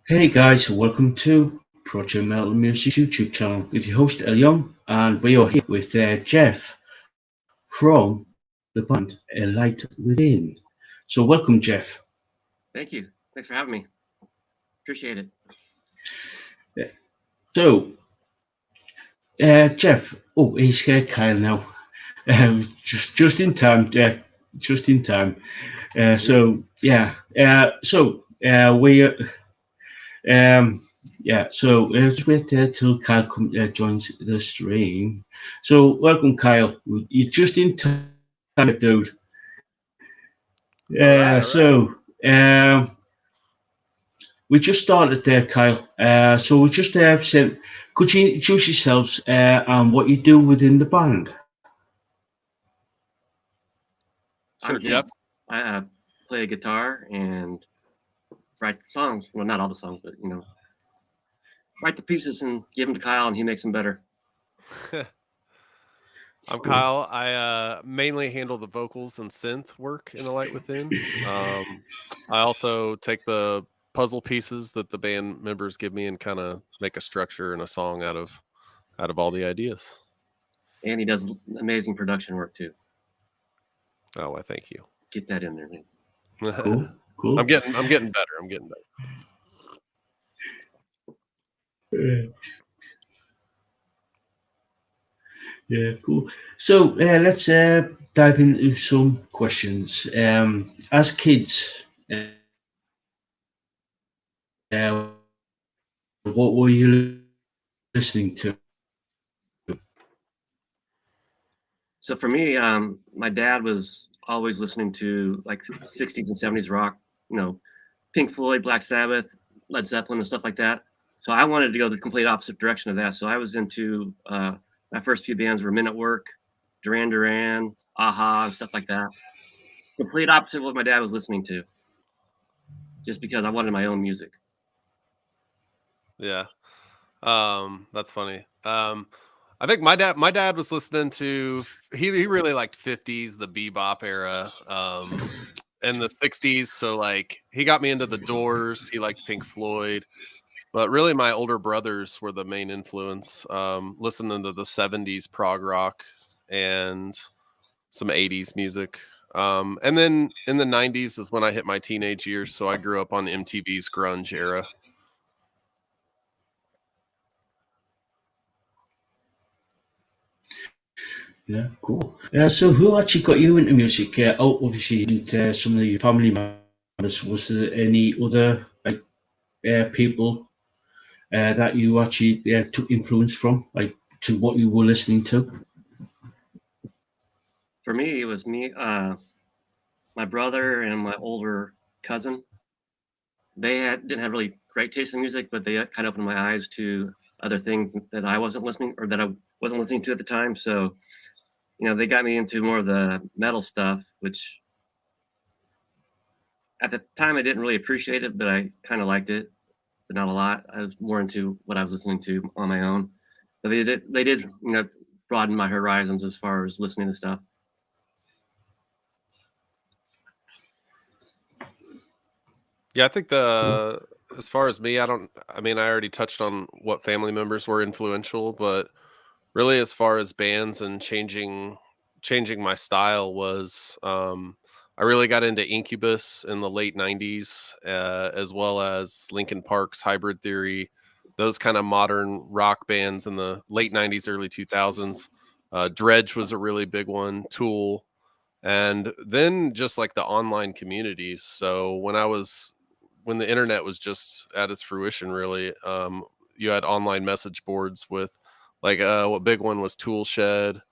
Hey guys, welcome to Project Metal Music YouTube channel with your host Elion, and we are here with Jeff from the band A Light Within. So welcome, Jeff. Thank you. Thanks for having me. Appreciate it. So, Jeff, oh, he's here, Kyle now. Just in time, just in time. We Um, just wait till Kyle joins the stream. So welcome, Kyle. You're just in time, dude. All right, all right. We just started there, Kyle. So we just said, could you introduce yourselves and what you do within the band? Sure, I'm Jeff. Jeff. I play a guitar and write songs. Well, not all the songs, but write the pieces and give them to Kyle, and he makes them better. I'm Kyle. I mainly handle the vocals and synth work in The Light Within. I also take the puzzle pieces that the band members give me and kind of make a structure and a song out of all the ideas. And he does amazing production work too. Oh, I thank you. Get that in there, man. Cool. I'm getting better. I'm getting better. Yeah, cool. So let's dive into some questions. As kids, what were you listening to? So for me, my dad was always listening to like 60s and 70s rock, Pink Floyd, Black Sabbath, Led Zeppelin, and stuff like that. So I wanted to go the complete opposite direction of that. So I was into my first few bands were Men at Work, Duran Duran, Aha, and stuff like that. Complete opposite of what my dad was listening to, just because I wanted my own music. Yeah. That's funny. I think my dad was listening to he really liked 50s, the bebop era, and the 60s. So like he got me into the Doors. He liked Pink Floyd, but really my older brothers were the main influence. Listening to the 70s prog rock and some 80s music. And then in the 90s is when I hit my teenage years. So I grew up on MTV's grunge era. Yeah, cool. So who actually got you into music? Obviously, some of your family members. Was there any other people that you actually took influence from, like to what you were listening to? For me, it was me, my brother, and my older cousin. Didn't have really great taste in music, but they kind of opened my eyes to other things that I wasn't listening or that I wasn't listening to at the time. So, they got me into more of the metal stuff, which at the time I didn't really appreciate it, but I kind of liked it, but not a lot. I was more into what I was listening to on my own. But they did, broaden my horizons as far as listening to stuff. Yeah, I think as far as me, I already touched on what family members were influential, but really as far as bands and changing my style was I really got into Incubus in the late 90s, as well as Linkin Park's Hybrid Theory, those kind of modern rock bands in the late 90s, early 2000s. Dredge was a really big one, Tool, and then just like the online communities. So when the internet was just at its fruition, really, you had online message boards with like what big one was Tool Shed,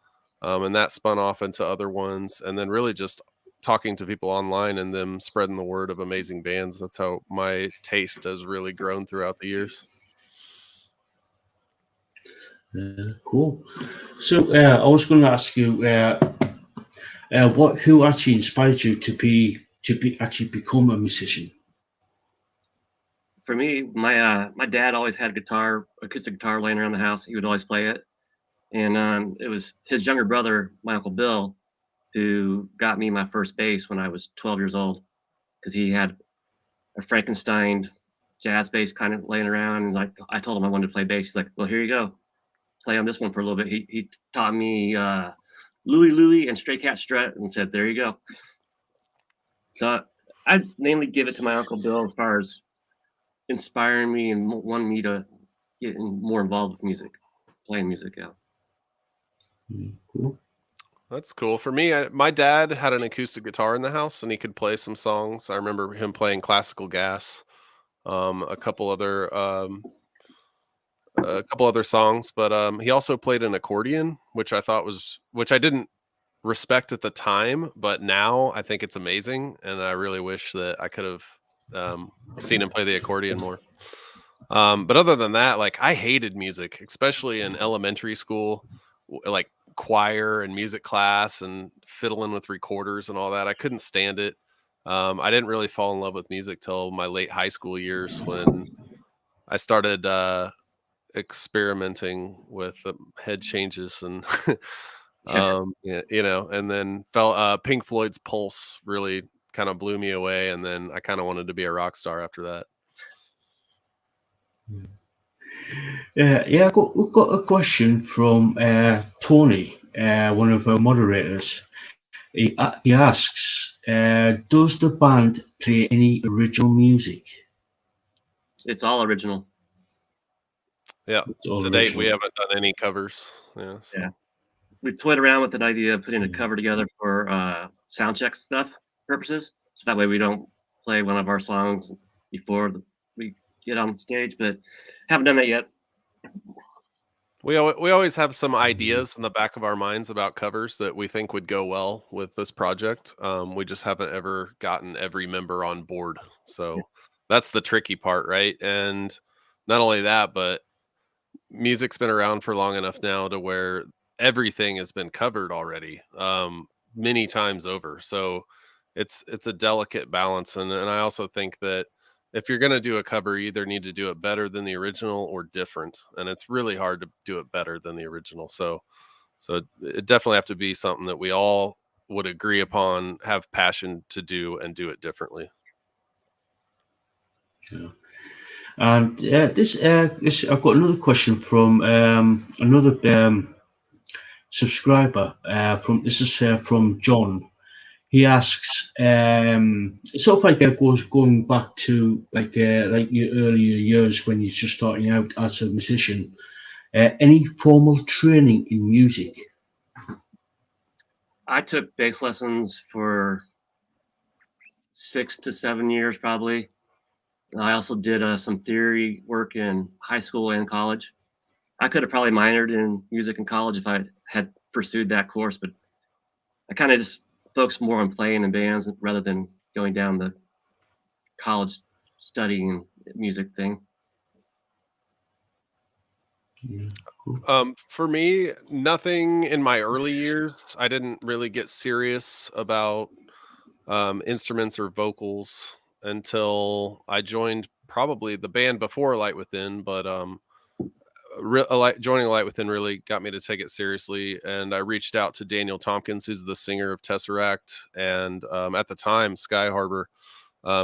and that spun off into other ones, and then really just talking to people online and them spreading the word of amazing bands. That's how my taste has really grown throughout the years. Cool. So I was going to ask you, who actually inspired you to actually become a musician? For me, my dad always had a guitar, acoustic guitar, laying around the house. He would always play it, and it was his younger brother, my uncle Bill, who got me my first bass when I was 12 years old, because he had a Frankenstein jazz bass kind of laying around, and like I told him I wanted to play bass. He's like, "Well, here you go, play on this one for a little bit." He taught me Louie Louie and Stray Cat Strut, and said, "There you go." So I mainly give it to my Uncle Bill as far as inspiring me and wanting me to get more involved with music, playing music. Yeah. Cool. That's cool. For me, my dad had an acoustic guitar in the house, and he could play some songs. I remember him playing Classical Gas, a couple other songs, but he also played an accordion, which I didn't respect at the time, but now I think it's amazing, and I really wish that I could have seen him play the accordion more. But other than that, like, I hated music, especially in elementary school, like choir and music class and fiddling with recorders and all that. I couldn't stand it. I didn't really fall in love with music till my late high school years, when I started experimenting with the head changes and and then Pink Floyd's Pulse really kind of blew me away, and then I kind of wanted to be a rock star after that. We've got a question from Tony, one of our moderators. He asks, does the band play any original music? It's all original. Yeah, to date we haven't done any covers. Yeah, so. Yeah. We toyed around with an idea of putting a cover together for sound check stuff purposes, so that way we don't play one of our songs before we get on stage, but haven't done that yet. We always have some ideas in the back of our minds about covers that we think would go well with this project. We just haven't ever gotten every member on board, so that's the tricky part, right? And not only that, but music's been around for long enough now to where everything has been covered already, many times over. So it's a delicate balance, and I also think that if you're going to do a cover, you either need to do it better than the original or different, and it's really hard to do it better than the original. So it definitely have to be something that we all would agree upon, have passion to do, and do it differently. Yeah. And this I've got another question from another subscriber. From John. He asks, sort of like going back to like your earlier years when you're just starting out as a musician. Any formal training in music? I took bass lessons for 6 to 7 years, probably. I also did some theory work in high school and college. I could have probably minored in music in college if I had pursued that course, but I kind of just focused more on playing in bands rather than going down the college studying music thing. Yeah, cool. For me, nothing in my early years. I didn't really get serious about instruments or vocals until I joined probably the band before Light Within, but joining Light Within really got me to take it seriously. And I reached out to Daniel Tompkins, who's the singer of Tesseract, and at the time Sky Harbor.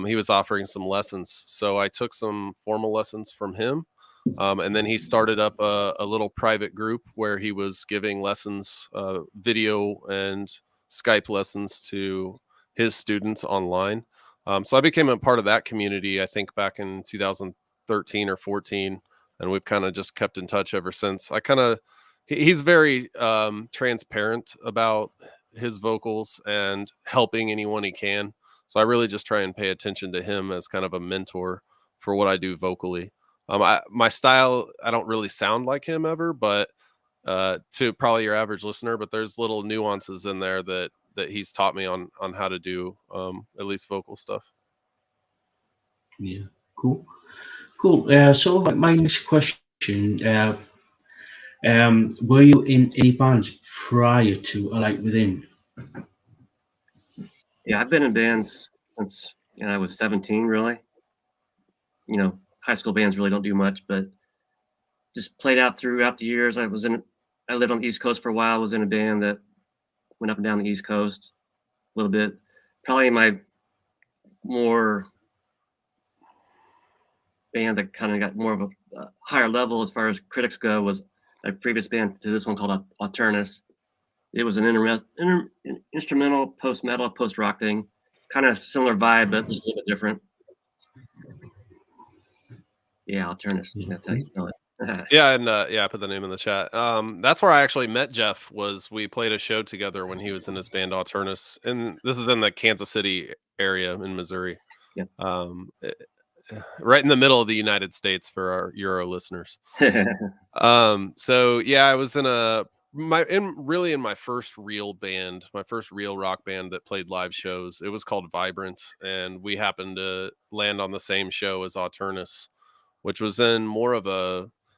He was offering some lessons, so I took some formal lessons from him. And then he started up a little private group where he was giving lessons, video and Skype lessons to his students online. So I became a part of that community, I think back in 2013 or 14, and we've kind of just kept in touch ever since. He's very transparent about his vocals and helping anyone he can. So I really just try and pay attention to him as kind of a mentor for what I do vocally. My style, I don't really sound like him ever, but to probably your average listener, but there's little nuances in there that he's taught me on how to do at least vocal stuff. Yeah, cool. So my next question, were you in any bands prior to Light Within? Yeah, I've been in bands since I was 17, really. High school bands really don't do much, but just played out throughout the years. I lived on the East Coast for a while. I was in a band that went up and down the East Coast a little bit. Probably my more band that kind of got more of a higher level as far as critics go was a previous band to this one called Alternus. It was an instrumental post metal, post rock thing, kind of similar vibe, but just a little bit different. Yeah, Alternus. That's how you spell it. Yeah, and I put the name in the chat. That's where I actually met Jeff. Was we played a show together when he was in his band Alternus, and this is in the Kansas City area in Missouri. Yeah. Right in the middle of the United States for our Euro listeners. So yeah, I was in my first real band, my first real rock band that played live shows. It was called Vibrant, and we happened to land on the same show as Alternus, which was in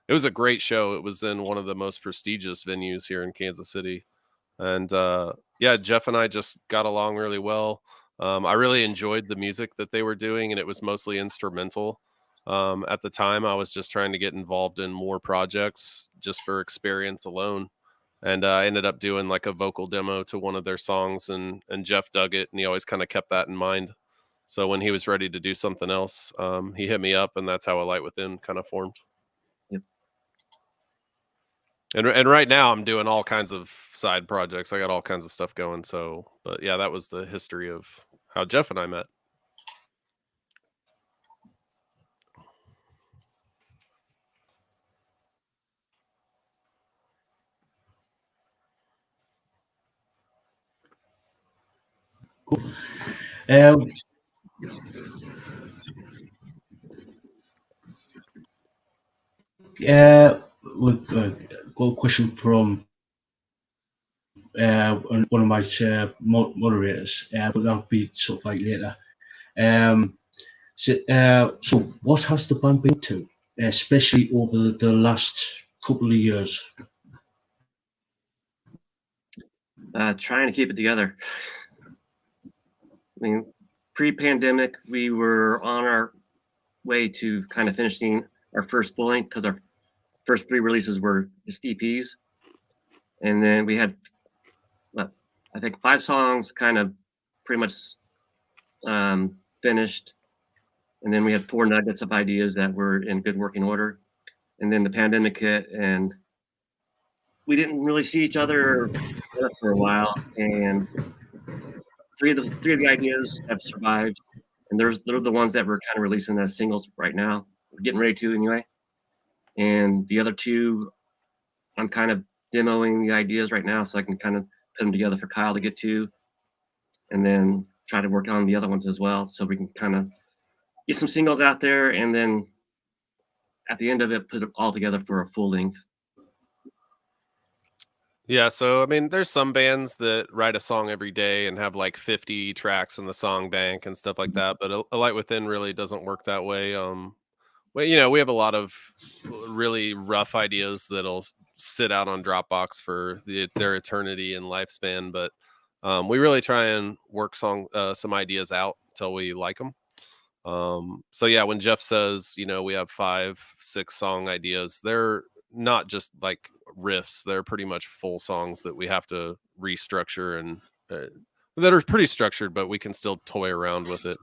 it was a great show. It was in one of the most prestigious venues here in Kansas City. And yeah, Jeff and I just got along really well. I really enjoyed the music that they were doing, and it was mostly instrumental. At the time, I was just trying to get involved in more projects just for experience alone. And I ended up doing like a vocal demo to one of their songs, and Jeff dug it, and he always kind of kept that in mind. So when he was ready to do something else, he hit me up, and that's how A Light Within kind of formed. Yep. And right now I'm doing all kinds of side projects. I got all kinds of stuff going. So, but yeah, that was the history of how Jeff and I met. Cool. We've got a question from one of my moderators, but that'll be sort of like later. So what has the band been to, especially over the last couple of years? Trying to keep it together. I mean, pre-pandemic, we were on our way to kind of finishing our first full length because our first 3 releases were just EPs, and then we had, I think, 5 songs kind of pretty much finished, and then we had 4 nuggets of ideas that were in good working order, and then the pandemic hit, and we didn't really see each other for a while, and 3 of the ideas have survived, and they're the ones that we're kind of releasing as singles right now. We're getting ready to anyway, and the other 2, I'm kind of demoing the ideas right now so I can kind of put them together for Kyle to get to, and then try to work on the other ones as well so we can kind of get some singles out there, and then at the end of it, put it all together for a full length. Yeah, so I mean, there's some bands that write a song every day and have like 50 tracks in the song bank and stuff like that, but A Light Within really doesn't work that way. Well, we have a lot of really rough ideas that'll sit out on Dropbox for their eternity and lifespan, but we really try and work some ideas out until we like them. So yeah, when Jeff says, we have 5, 6 song ideas, they're not just like riffs. They're pretty much full songs that we have to restructure and that are pretty structured, but we can still toy around with it.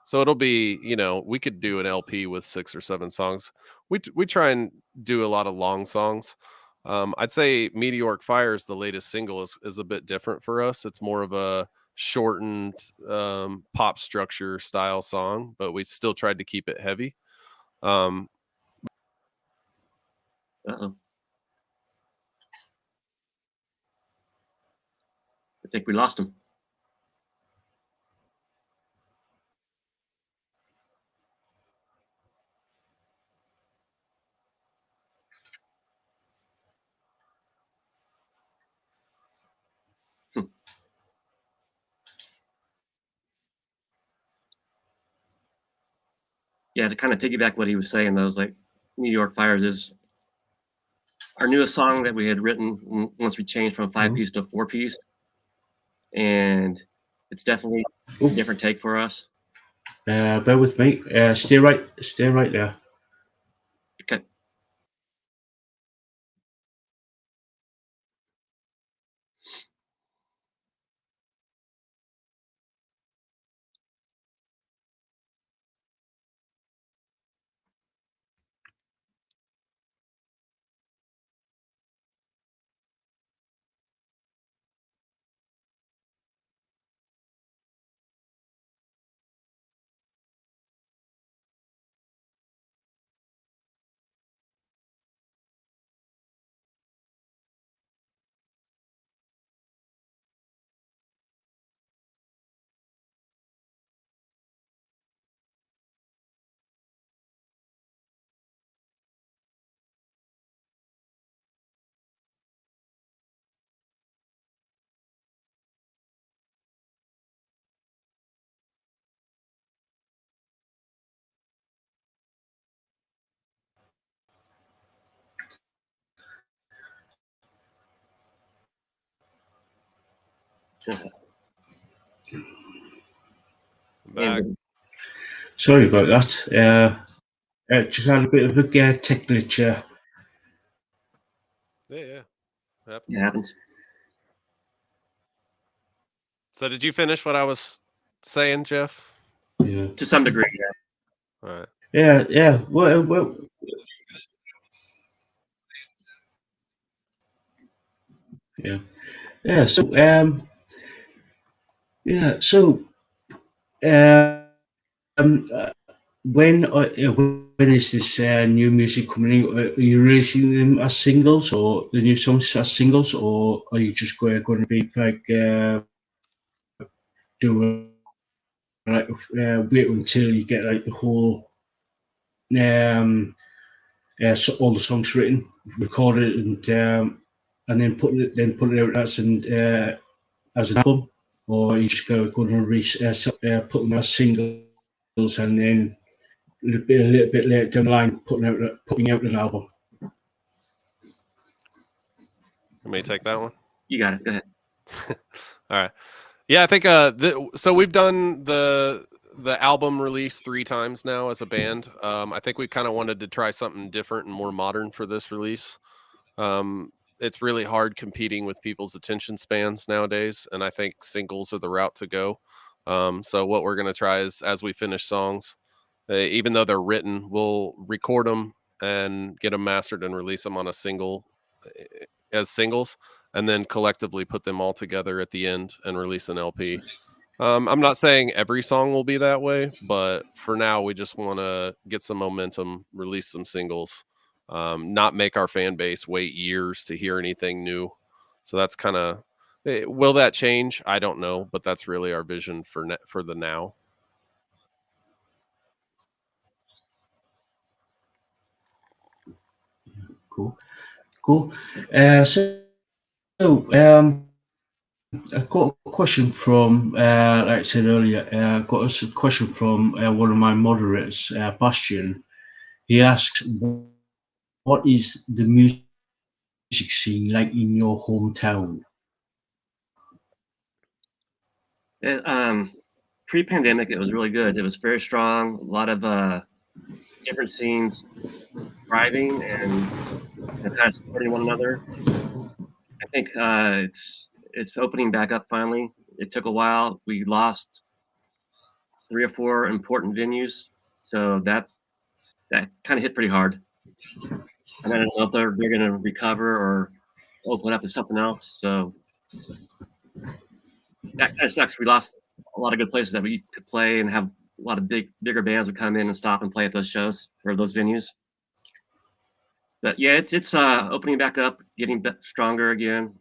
So it'll be, we could do an LP with 6 or 7 songs. We try and do a lot of long songs. I'd say Meteoric Fires, the latest single, is a bit different for us. It's more of a shortened pop structure style song, but we still tried to keep it heavy. Uh-oh. I think we lost him. Yeah, to kind of piggyback what he was saying, though, like Meteoric Fires is our newest song that we had written once we changed from a 5-piece to a 4-piece, and it's definitely a different take for us. Bear with me. Stay right there. Okay. Back. Sorry about that. Just had a bit of a tech glitch. Yeah. Happens. It happens. So did you finish what I was saying, Jeff? Yeah. To some degree, yeah. All right. Yeah. Yeah. Yeah. So uh, when is this new music coming in? Are you releasing them as singles, or the new songs as singles, or are you just going to be like do like wait until you get like the whole so all the songs written, recorded, and then put it out as an album, or are you just going to put them as singles and then a little bit later down the line putting out an album. Let me take that one. You got it. Go ahead. All right. Yeah, I think so we've done the album release 3 times now as a band. I think we kind of wanted to try something different and more modern for this release. It's really hard competing with people's attention spans nowadays, and I think singles are the route to go. So what we're going to try is, as we finish songs, even though they're written, we'll record them and get them mastered and release them on a single as singles, and then collectively put them all together at the end and release an LP. I'm not saying every song will be that way, but for now, we just want to get some momentum, release some singles, not make our fan base wait years to hear anything new. So that's kind of, will that change? I don't know, but that's really our vision for the now. Cool. So I got a question from, like I said earlier, I got a question from one of my moderators, Bastian. He asks, "What is the music scene like in your hometown?" Pre-pandemic, it was really good. It was very strong. A lot of different scenes thriving and kind of supporting one another. I think it's opening back up finally. It took a while. We lost 3 or 4 important venues, so that kind of hit pretty hard. And I don't know if they're going to recover or open up to something else. So that kind of sucks. We lost a lot of good places that we could play and have a lot of bigger bands would come in and stop and play at those shows or those venues. But yeah, it's opening back up, getting stronger again.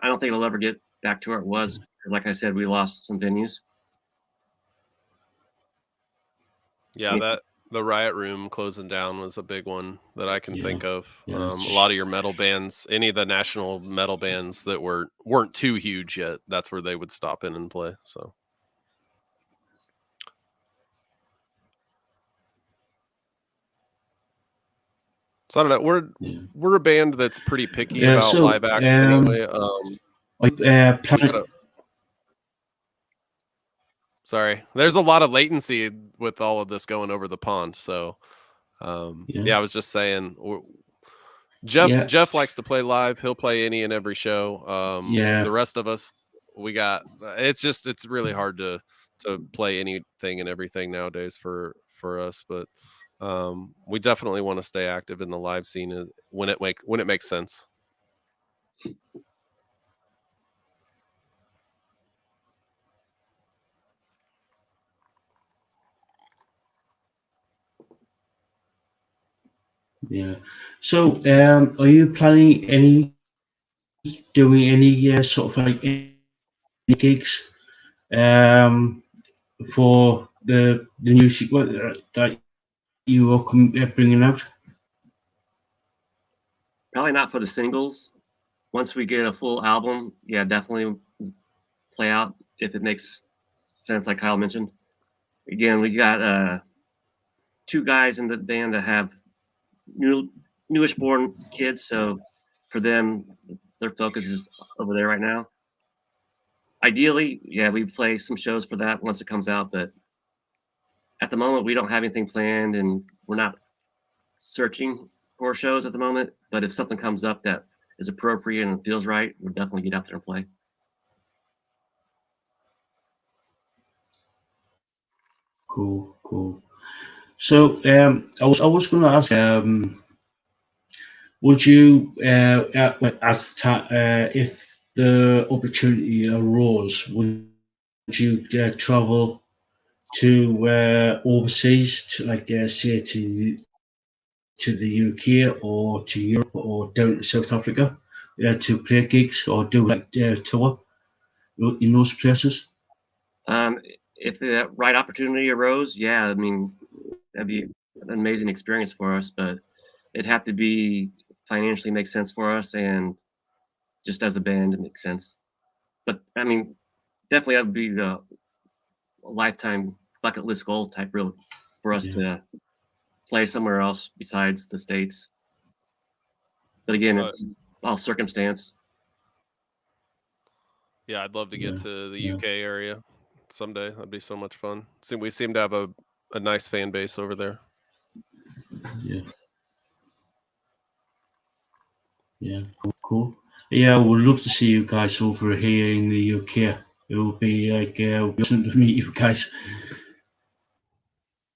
I don't think it'll ever get back to where it was because, like I said, we lost some venues. Yeah, the Riot Room closing down was a big one that I can think of. A lot of your metal bands, any of the national metal bands that weren't too huge yet, that's where they would stop in and play. So I don't know. We're a band that's pretty picky about live acts anyway. Sorry, there's a lot of latency with all of this going over the pond. So I was just saying, Jeff likes to play live. He'll play any and every show. The rest of us, it's really hard to play anything and everything nowadays for us. But we definitely want to stay active in the live scene when it makes sense. Yeah. So, are you planning doing any sort of like any gigs for the new sequel that you are bringing out? Probably not for the singles. Once we get a full album, yeah, definitely play out if it makes sense, like Kyle mentioned. Again, we got 2 guys in the band that have newish born kids, so for them, their focus is over there right now. Ideally, yeah, we play some shows for that once it comes out, but at the moment we don't have anything planned, and we're not searching for shows at the moment. But if something comes up that is appropriate and feels right, we'll definitely get out there and play. Cool, cool. So I was going to ask, would you, if the opportunity arose, would you travel to overseas, to say to the UK or to Europe or down to South Africa, to play gigs or do tour in those places? Um, if the right opportunity arose, yeah, I mean, that'd be an amazing experience for us, but it'd have to be financially make sense for us, and just as a band, it makes sense. But I mean, definitely that would be a lifetime bucket list goal type real for us Yeah, to play somewhere else besides the States. But again, Uh, it's all circumstance. yeah, I'd love to get yeah, to the yeah, UK area someday. That'd be so much fun. We seem to have a nice fan base over there. yeah, yeah. Cool, cool. Yeah, I would love to see you guys over here in the UK. It would be awesome to meet you guys.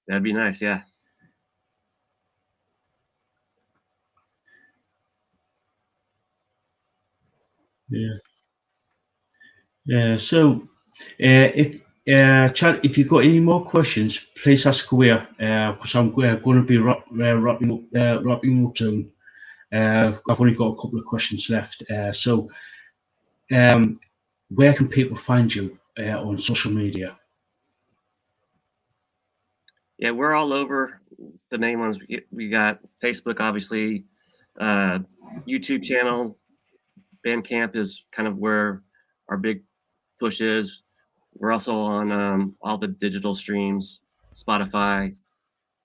That'd be nice, yeah. Yeah, yeah. So, if Chad, if you've got any more questions, please ask away. Because I'm going to be wrapping up soon. I've only got a couple of questions left. So, um, where can people find you on social media? Yeah, we're all over the main ones. We got Facebook, obviously, uh, YouTube channel. Bandcamp is kind of where our big push is. We're also on all the digital streams, Spotify,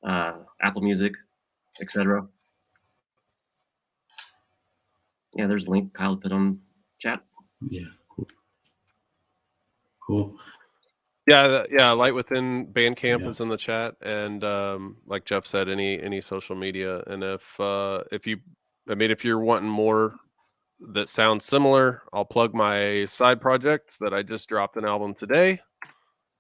Apple Music, etc. Yeah, there's a link Kyle put on chat. Yeah, cool. Cool. Yeah, yeah. Light Within Bandcamp Yeah, is in the chat, and like Jeff said, any social media. And if you, I mean, if you're wanting more that sounds similar, I'll plug my side project that I just dropped an album today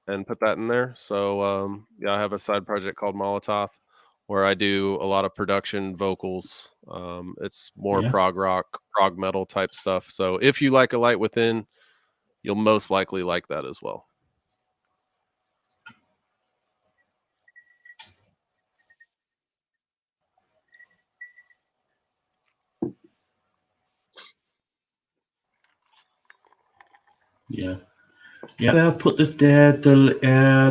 and put that in there. So yeah, I have a side project called Molotov where I do a lot of production vocals. It's more yeah, prog rock, prog metal type stuff. So if you like A Light Within, you'll most likely like that as well. yeah. Yeah, I'll put the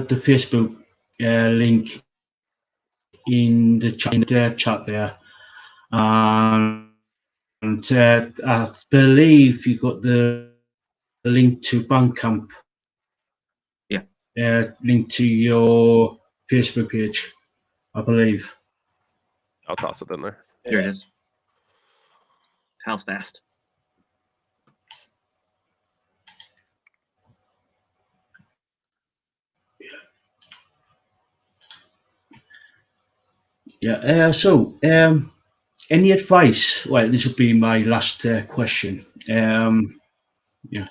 Facebook link in the chat there, and I believe you got the link to Bandcamp, Yeah, link to your Facebook page, I believe. I'll toss it in there. here it is. How's fast? Yeah. Any advice? Well, this will be my last question. Yeah,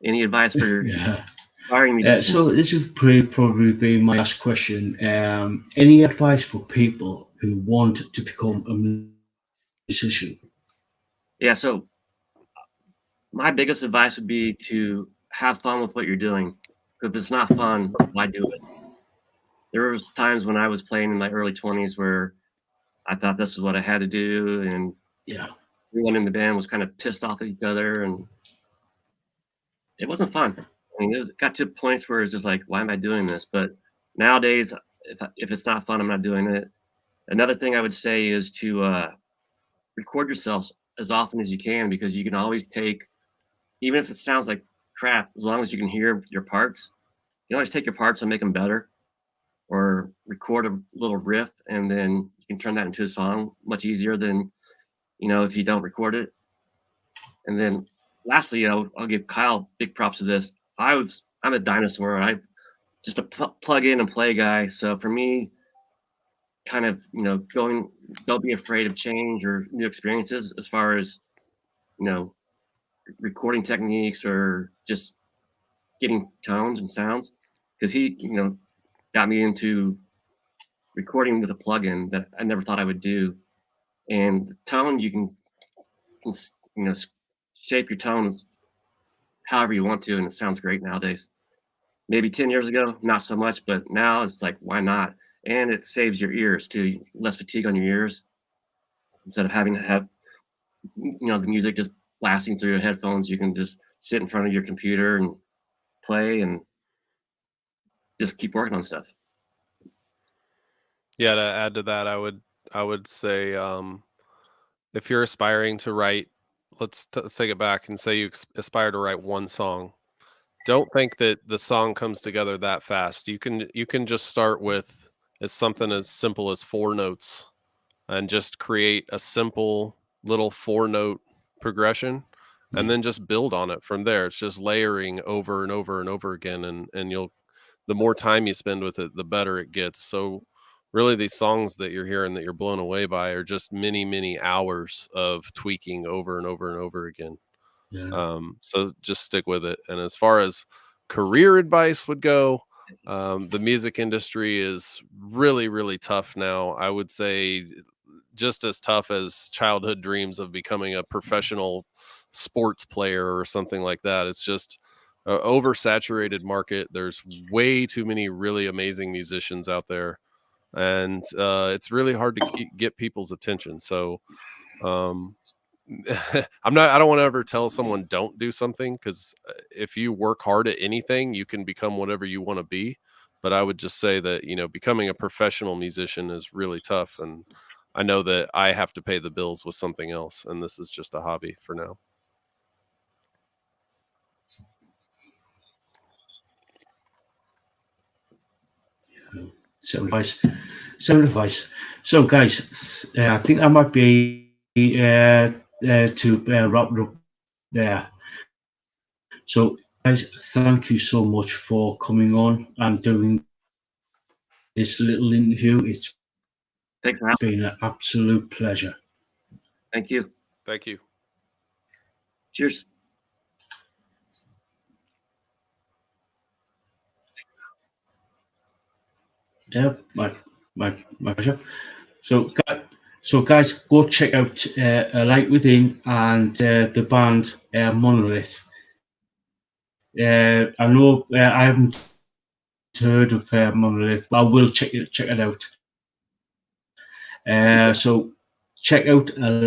Any advice for yeah. aspiring So musicians? this will probably be my last question. Any advice for people who want to become a musician? Yeah, so my biggest advice would be to have fun with what you're doing. If it's not fun, why do it? There was times when I was playing in my early 20s where I thought this is what I had to do, and Yeah, everyone in the band was kind of pissed off at each other, and it wasn't fun. I mean, it got to points where it's just like, why am I doing this? But nowadays, if it's not fun, I'm not doing it. Another thing I would say is to record yourselves as often as you can, because you can always take, even if it sounds like crap, as long as you can hear your parts, you can always take your parts and make them better, or record a little riff and then you can turn that into a song much easier than if you don't record it. And then lastly, I'll give Kyle big props to this. I'm a dinosaur. I'm just a plug in and play guy. So for me, kind of don't be afraid of change or new experiences as far as you know recording techniques or just getting tones and sounds. Because he got me into recording with a plugin that I never thought I would do. And the tone can shape your tones however you want to, and it sounds great nowadays. Maybe 10 years ago, not so much, but now it's like, why not? And it saves your ears too, less fatigue on your ears instead of having to have the music just blasting through your headphones. You can just sit in front of your computer and play and just keep working on stuff. Yeah, to add to that, I would say if you're aspiring to write, let's take it back and say you aspire to write one song. Don't think that the song comes together that fast. You can just start with something as simple as 4 notes and just create a simple little 4-note progression and then just build on it from there. It's just layering over and over and over again, and you'll, the more time you spend with it, the better it gets. So really these songs that you're hearing that you're blown away by are just many hours of tweaking over and over and over again. Yeah. So just stick with it. And as far as career advice would go, the music industry is really tough now. I would say just as tough as childhood dreams of becoming a professional sports player or something like that. It's just an oversaturated market. There's way too many really amazing musicians out there, and it's really hard to get people's attention. So I don't want to ever tell someone don't do something, because if you work hard at anything, you can become whatever you want to be. But I would just say that, becoming a professional musician is really tough. And I know that I have to pay the bills with something else, and this is just a hobby for now. Sound advice. So, guys, I think that might be to wrap it up there. So, guys, thank you so much for coming on and doing this little interview. It's Thanks for having me. been an absolute pleasure. Thank you. Thank you. Cheers. Yeah, my pleasure. So, guys, go check out A Light Within and the band Monolith. I know I haven't heard of Monolith, but I will check it out. So check out A Light